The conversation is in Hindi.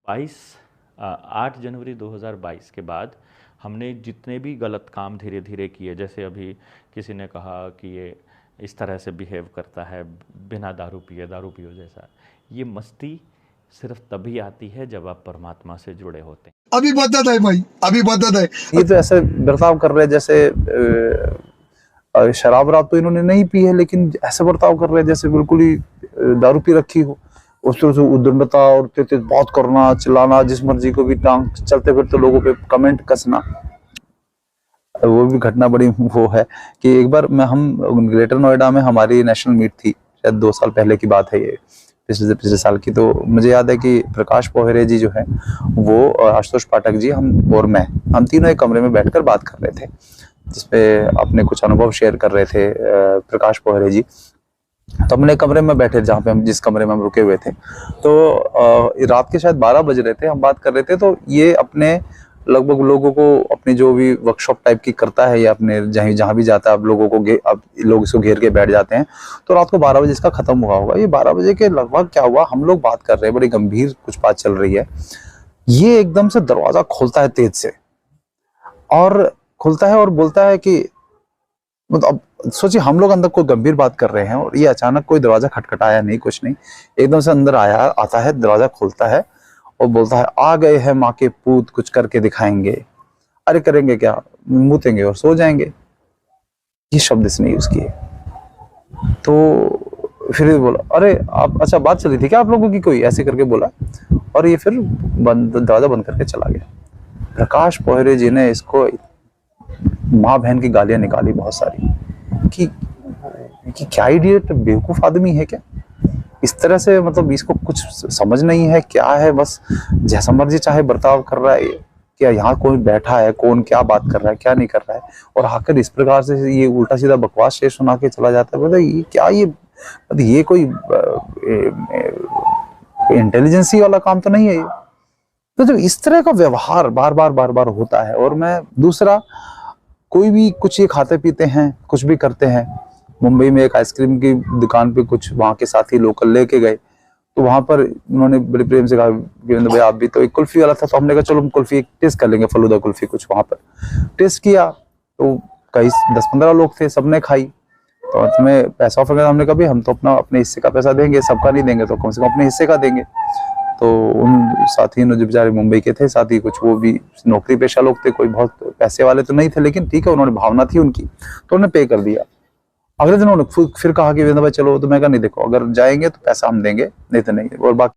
8 जनवरी 2022 के बाद हमने जितने भी गलत काम धीरे धीरे किए, जैसे अभी किसी ने कहा कि ये इस तरह से बिहेव करता है बिना दारू पियो जैसा, ये मस्ती सिर्फ तभी आती है जब आप परमात्मा से जुड़े होते हैं। अभी बदत है भाई, अभी बदत है। ये तो ऐसे बर्ताव कर रहे हैं जैसे शराब रात तो इन्होंने नहीं पी है, लेकिन ऐसे बर्ताव कर रहे हैं जैसे बिल्कुल ही दारू पी रखी हो। उस तरह से उद्दंडता और तेज बात करना, चिल्लाना, जिस मर्जी को भी टांग चलते फिरते लोगों पे कमेंट कसना। वो भी घटना बड़ी वो है कि एक बार हम ग्रेटर नोएडा में हमारी नेशनल मीट थी, शायद 2 साल पहले की बात है, ये पिछले साल की। तो मुझे याद है कि प्रकाश पोहरे जी जो है वो और आशुतोष पाठक जी हम तीनों एक कमरे में बैठकर बात कर रहे थे, जिसपे अपने कुछ अनुभव शेयर कर रहे थे प्रकाश पोहरे जी। तो हमने कमरे में बैठे जहाँ पे जिस कमरे में हम रुके हुए थे, तो रात के शायद 12 बज रहे थे, हम बात कर रहे थे। तो ये अपने लगभग लोगों को अपनी जो भी वर्कशॉप टाइप की करता है या अपने जहाँ भी जाता है, अब लोगों को अब लोग इसको घेर के बैठ जाते हैं। तो रात को 12 बजे इसका खत्म हुआ होगा। ये 12 बजे के लगभग क्या हुआ, हम लोग बात कर रहे हैं, बड़ी गंभीर कुछ बात चल रही है। ये एकदम से दरवाजा खोलता है तेज से, और खुलता है और बोलता है कि मतलब सोचिए हम लोग अंदर कोई गंभीर बात कर रहे हैं और ये अचानक कोई दरवाजा खटखटाया नहीं, कुछ नहीं, एकदम से अंदर आता है, दरवाजा खोलता है और बोलता है, आ गए हैं माँ के पूत, कुछ करके दिखाएंगे। अरे करेंगे क्या, मूतेंगे और सो जाएंगे। ये शब्द इसने यूज किए। तो फिर बोला, अरे आप अच्छा बात चली थी क्या आप लोगों की कोई, ऐसे करके बोला, और ये फिर दरवाजा बंद करके चला गया। प्रकाश पोहरे जी ने इसको माँ बहन की गालियां निकाली बहुत सारी कि क्या इडियट बेवकूफ आदमी है क्या, इस तरह से, मतलब इसको कुछ समझ नहीं है क्या है, बस जैसा मर्जी चाहे बर्ताव कर रहा है। क्या यहाँ कोई बैठा है, कौन क्या बात कर रहा है, क्या नहीं कर रहा है, और आकर इस प्रकार से ये उल्टा सीधा बकवास शेर सुना के चला जाता है। मतलब ये क्या, ये कोई इंटेलिजेंसी वाला काम तो नहीं है ये। तो जब इस तरह का व्यवहार बार बार होता है, और मैं दूसरा, कोई भी कुछ ये खाते पीते हैं, कुछ भी करते हैं। मुंबई में एक आइसक्रीम की दुकान पे कुछ वहाँ के साथी लोकल लेके गए, तो वहां पर उन्होंने बड़े प्रेम से कहा, गिरिंद्र भाई आप भी, तो एक कुल्फी वाला था, तो हमने कहा चलो हम कुल्फी टेस्ट कर लेंगे, फलूदा कुल्फी कुछ वहां पर टेस्ट किया। तो कई 10-15 लोग थे, सबने खाई। तो तुम्हें पैसा ऑफर किया, हमने कहा भाई हम तो अपने हिस्से का पैसा देंगे, सबका नहीं देंगे तो कम से कम अपने हिस्से का देंगे। तो उन साथी जो बेचारे मुंबई के थे साथी, कुछ वो भी नौकरी पेशा लोग थे, कोई बहुत पैसे वाले तो नहीं थे, लेकिन ठीक है, उन्होंने भावना थी उनकी, तो उन्होंने पे कर दिया। अगले दिन उन्होंने फिर कहा कि भाई चलो, तो मैं कहा नहीं देखो, अगर जाएंगे तो पैसा हम देंगे, नहीं तो नहीं। और बाकी